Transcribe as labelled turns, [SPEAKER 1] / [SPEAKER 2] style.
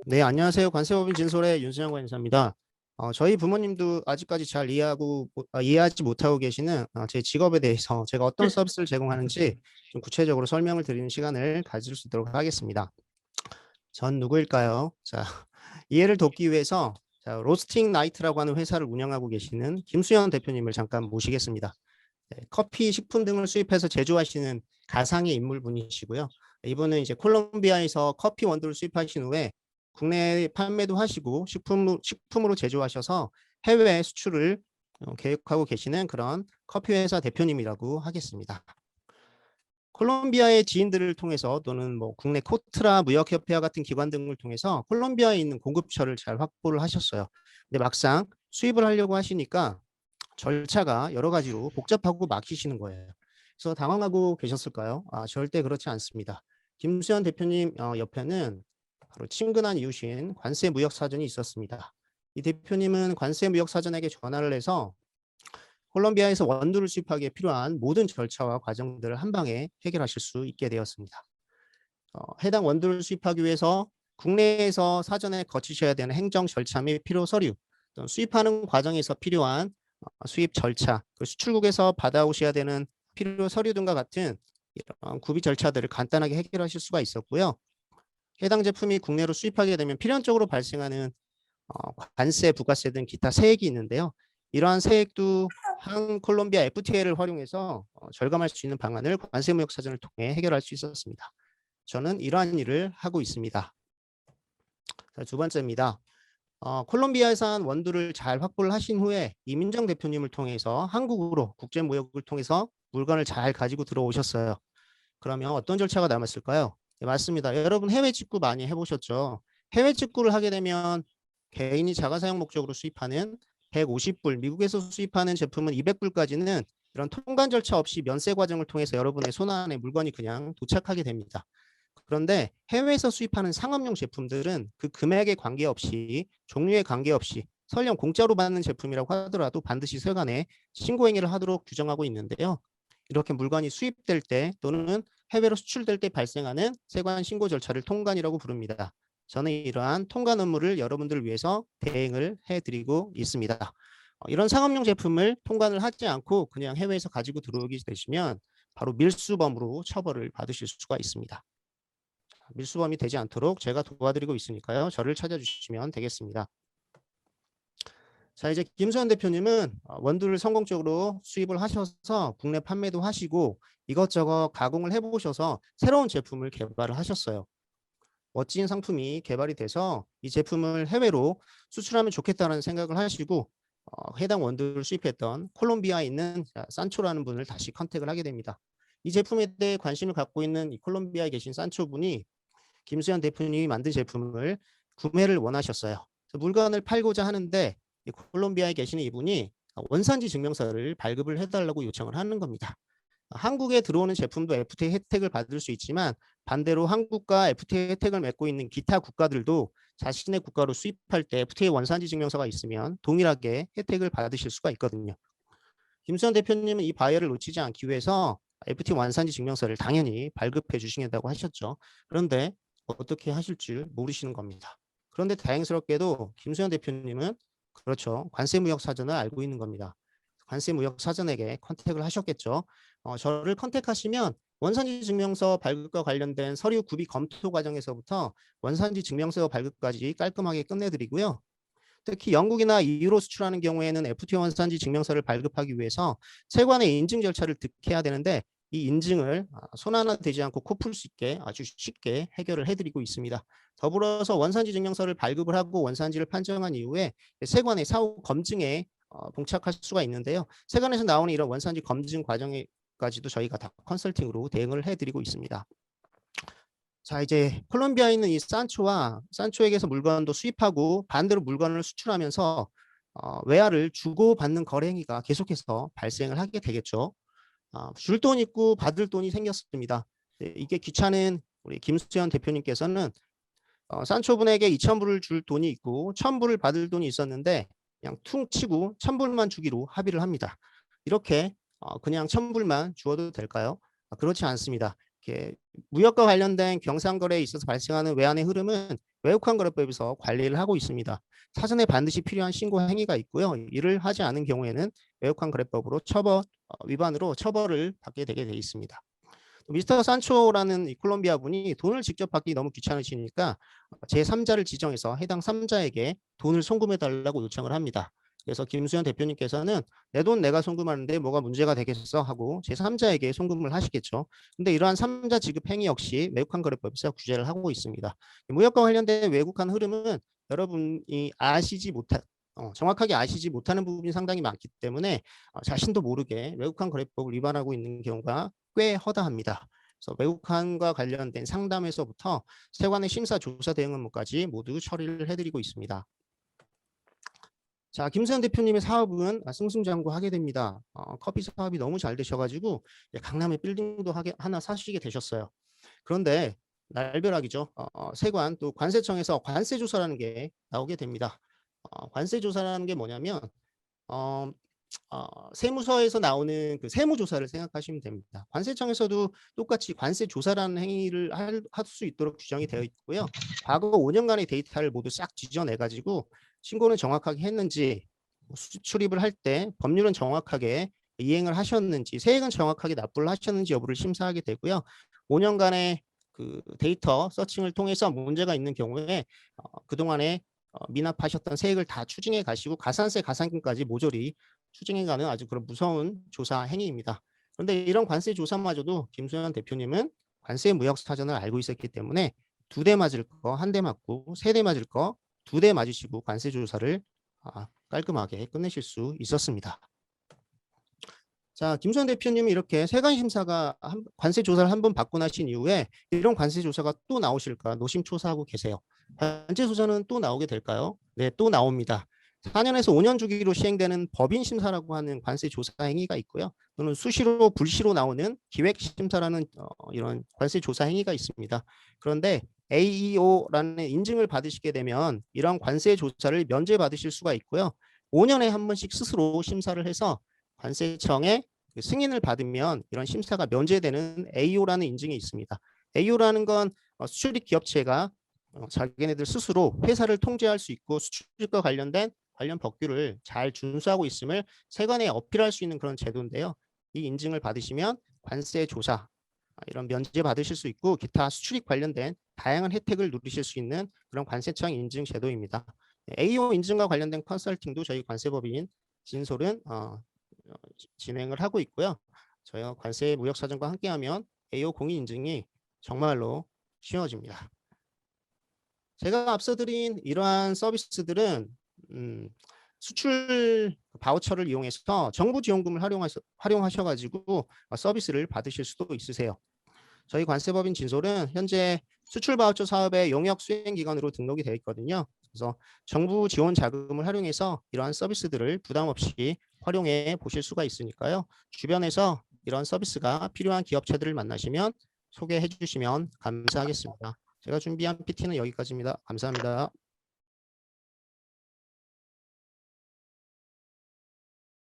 [SPEAKER 1] 네, 안녕하세요. 관세법인 진솔의 윤수영 관사입니다. 저희 부모님도 아직까지 잘 이해하지 못하고 계시는 제 직업에 대해서 제가 어떤 서비스를 제공하는지 좀 구체적으로 설명을 드리는 시간을 가질 수 있도록 하겠습니다. 전 누구일까요? 자, 이해를 돕기 위해서 로스팅 나이트라고 하는 회사를 운영하고 계시는 김수현 대표님을 잠깐 모시겠습니다. 네, 커피, 식품 등을 수입해서 제조하시는 가상의 인물분이시고요. 이분은 이제 콜롬비아에서 커피 원두를 수입하신 후에 국내 판매도 하시고 식품으로 제조하셔서 해외 수출을 계획하고 계시는 그런 커피 회사 대표님이라고 하겠습니다. 콜롬비아의 지인들을 통해서 또는 뭐 국내 코트라 무역협회와 같은 기관 등을 통해서 콜롬비아에 있는 공급처를 잘 확보를 하셨어요. 근데 막상 수입을 하려고 하시니까 절차가 여러 가지로 복잡하고 막히시는 거예요. 그래서 당황하고 계셨을까요? 절대 그렇지 않습니다. 김수현 대표님 옆에는 바로 친근한 이웃인 관세무역사전이 있었습니다. 이 대표님은 관세무역사전에게 전화를 해서 콜롬비아에서 원두를 수입하기에 필요한 모든 절차와 과정들을 한 방에 해결하실 수 있게 되었습니다. 해당 원두를 수입하기 위해서 국내에서 사전에 거치셔야 되는 행정 절차 및 필요 서류, 또 수입하는 과정에서 필요한 수입 절차, 수출국에서 받아오셔야 되는 필요 서류 등과 같은 이런 구비 절차들을 간단하게 해결하실 수가 있었고요. 해당 제품이 국내로 수입하게 되면 필연적으로 발생하는 관세, 부가세 등 기타 세액이 있는데요. 이러한 세액도 한 콜롬비아 FTA를 활용해서 절감할 수 있는 방안을 관세무역 사전을 통해 해결할 수 있었습니다. 저는 이러한 일을 하고 있습니다. 자, 두 번째입니다. 콜롬비아에산 원두를 잘 확보를 하신 후에 이민정 대표님을 통해서 한국으로 국제무역을 통해서 물건을 잘 가지고 들어오셨어요. 그러면 어떤 절차가 남았을까요? 네, 맞습니다. 여러분 해외 직구 많이 해보셨죠? 해외 직구를 하게 되면 개인이 자가사용 목적으로 수입하는 150불, 미국에서 수입하는 제품은 200불까지는 이런 통관 절차 없이 면세 과정을 통해서 여러분의 손안에 물건이 그냥 도착하게 됩니다. 그런데 해외에서 수입하는 상업용 제품들은 그 금액에 관계없이 종류에 관계없이 설령 공짜로 받는 제품이라고 하더라도 반드시 세관에 신고행위를 하도록 규정하고 있는데요. 이렇게 물건이 수입될 때 또는 해외로 수출될 때 발생하는 세관 신고 절차를 통관이라고 부릅니다. 저는 이러한 통관 업무를 여러분들을 위해서 대행을 해드리고 있습니다. 이런 상업용 제품을 통관을 하지 않고 그냥 해외에서 가지고 들어오게 되시면 바로 밀수범으로 처벌을 받으실 수가 있습니다. 밀수범이 되지 않도록 제가 도와드리고 있으니까요. 저를 찾아주시면 되겠습니다. 자, 이제 김수현 대표님은 원두를 성공적으로 수입을 하셔서 국내 판매도 하시고 이것저것 가공을 해보셔서 새로운 제품을 개발을 하셨어요. 멋진 상품이 개발이 돼서 이 제품을 해외로 수출하면 좋겠다는 생각을 하시고 해당 원두를 수입했던 콜롬비아에 있는 산초라는 분을 다시 컨택을 하게 됩니다. 이 제품에 대해 관심을 갖고 있는 이 콜롬비아에 계신 산초 분이 김수현 대표님이 만든 제품을 구매를 원하셨어요. 물건을 팔고자 하는데 콜롬비아에 계시는 이분이 원산지 증명서를 발급을 해달라고 요청을 하는 겁니다. 한국에 들어오는 제품도 FTA 혜택을 받을 수 있지만 반대로 한국과 FTA 혜택을 맺고 있는 기타 국가들도 자신의 국가로 수입할 때 FTA 원산지 증명서가 있으면 동일하게 혜택을 받으실 수가 있거든요. 김수현 대표님은 이 바이어를 놓치지 않기 위해서 FTA 원산지 증명서를 당연히 발급해 주시겠다고 하셨죠. 그런데 어떻게 하실 줄 모르시는 겁니다. 그런데 다행스럽게도 김수현 대표님은 그렇죠. 관세무역 사전을 알고 있는 겁니다. 관세무역 사전에게 컨택을 하셨겠죠. 저를 컨택하시면 원산지 증명서 발급과 관련된 서류 구비 검토 과정에서부터 원산지 증명서 발급까지 깔끔하게 끝내드리고요. 특히 영국이나 EU로 수출하는 경우에는 FTA 원산지 증명서를 발급하기 위해서 세관의 인증 절차를 득해야 되는데 이 인증을 손 하나 대지 않고 코 풀 수 있게 아주 쉽게 해결을 해드리고 있습니다. 더불어서 원산지 증명서를 발급을 하고 원산지를 판정한 이후에 세관의 사후 검증에 봉착할 수가 있는데요. 세관에서 나오는 이런 원산지 검증 과정까지도 저희가 다 컨설팅으로 대응을 해드리고 있습니다. 자, 이제 콜롬비아에 있는 이 산초에게서 물건도 수입하고 반대로 물건을 수출하면서 외화를 주고받는 거래 행위가 계속해서 발생을 하게 되겠죠. 줄 돈 있고 받을 돈이 생겼습니다. 이게 귀찮은 우리 김수현 대표님께서는 산초분에게 2,000불을 줄 돈이 있고 1,000불을 받을 돈이 있었는데 그냥 퉁 치고 1,000불만 주기로 합의를 합니다. 이렇게 그냥 1,000불만 주어도 될까요? 그렇지 않습니다. 이렇게 무역과 관련된 경상거래에 있어서 발생하는 외환의 흐름은 외국환거래법에서 관리를 하고 있습니다. 사전에 반드시 필요한 신고 행위가 있고요. 이를 하지 않은 경우에는 외국환거래법으로 위반으로 처벌을 받게 되게 돼 있습니다. 미스터 산초라는 이 콜롬비아 분이 돈을 직접 받기 너무 귀찮으시니까 제3자를 지정해서 해당 3자에게 돈을 송금해 달라고 요청을 합니다. 그래서 김수현 대표님께서는 내 돈 내가 송금하는데 뭐가 문제가 되겠어 하고 제3자에게 송금을 하시겠죠. 근데 이러한 3자 지급 행위 역시 외국환거래법에서 규제를 하고 있습니다. 무역과 관련된 외국환 흐름은 여러분이 정확하게 아시지 못하는 부분이 상당히 많기 때문에 자신도 모르게 외국환 거래법을 위반하고 있는 경우가 꽤 허다합니다. 그래서 외국환과 관련된 상담에서부터 세관의 심사, 조사 대응 업무까지 모두 처리를 해드리고 있습니다. 자, 김수현 대표님의 사업은 승승장구하게 됩니다. 커피 사업이 너무 잘 되셔가지고 강남에 빌딩도 하나 사시게 되셨어요. 그런데 날벼락이죠. 세관 또 관세청에서 관세조사라는 게 나오게 됩니다. 관세조사라는 게 뭐냐면 세무서에서 나오는 그 세무조사를 생각하시면 됩니다. 관세청에서도 똑같이 관세조사라는 행위를 할 수 있도록 규정이 되어 있고요. 과거 5년간의 데이터를 모두 싹 뒤져내가지고 신고는 정확하게 했는지, 수출입을 할 때 법률은 정확하게 이행을 하셨는지, 세액은 정확하게 납부를 하셨는지 여부를 심사하게 되고요. 5년간의 그 데이터 서칭을 통해서 문제가 있는 경우에 그동안에 미납하셨던 세액을 다 추징해 가시고 가산세, 가산금까지 모조리 추징해가는 아주 그런 무서운 조사 행위입니다. 그런데 이런 관세 조사마저도 김수현 대표님은 관세 무역 사전을 알고 있었기 때문에 2대 맞을 거 1대 맞고 3대 맞을 거 2대 맞으시고 관세 조사를 깔끔하게 끝내실 수 있었습니다. 자, 김수현 대표님이 이렇게 세관심사가 관세 조사를 한 번 받고 나신 이후에 이런 관세 조사가 또 나오실까 노심초사하고 계세요. 관세 조사는 또 나오게 될까요? 네, 또 나옵니다. 4년에서 5년 주기로 시행되는 법인 심사라고 하는 관세 조사 행위가 있고요. 또는 수시로 불시로 나오는 기획 심사라는 이런 관세 조사 행위가 있습니다. 그런데 AEO라는 인증을 받으시게 되면 이런 관세 조사를 면제받으실 수가 있고요. 5년에 한 번씩 스스로 심사를 해서 관세청의 승인을 받으면 이런 심사가 면제되는 AO라는 인증이 있습니다. AO라는 건 수출입 기업체가 자기네들 스스로 회사를 통제할 수 있고 수출입과 관련된 관련 법규를 잘 준수하고 있음을 세관에 어필할 수 있는 그런 제도인데요. 이 인증을 받으시면 관세 조사 이런 면제 받으실 수 있고 기타 수출입 관련된 다양한 혜택을 누리실 수 있는 그런 관세청 인증 제도입니다. AO 인증과 관련된 컨설팅도 저희 관세법인 진솔은 진행을 하고 있고요. 저희가 관세 무역사전과 함께하면 AO 공인 인증이 정말로 쉬워집니다. 제가 앞서 드린 이러한 서비스들은 수출 바우처를 이용해서 정부 지원금을 활용하셔가지고 서비스를 받으실 수도 있으세요. 저희 관세법인 진솔은 현재 수출 바우처 사업의 용역 수행 기관으로 등록이 되어 있거든요. 그래서 정부 지원 자금을 활용해서 이러한 서비스들을 부담 없이 활용해 보실 수가 있으니까요. 주변에서 이런 서비스가 필요한 기업체들을 만나시면 소개해 주시면 감사하겠습니다. 제가 준비한 PT는 여기까지입니다. 감사합니다.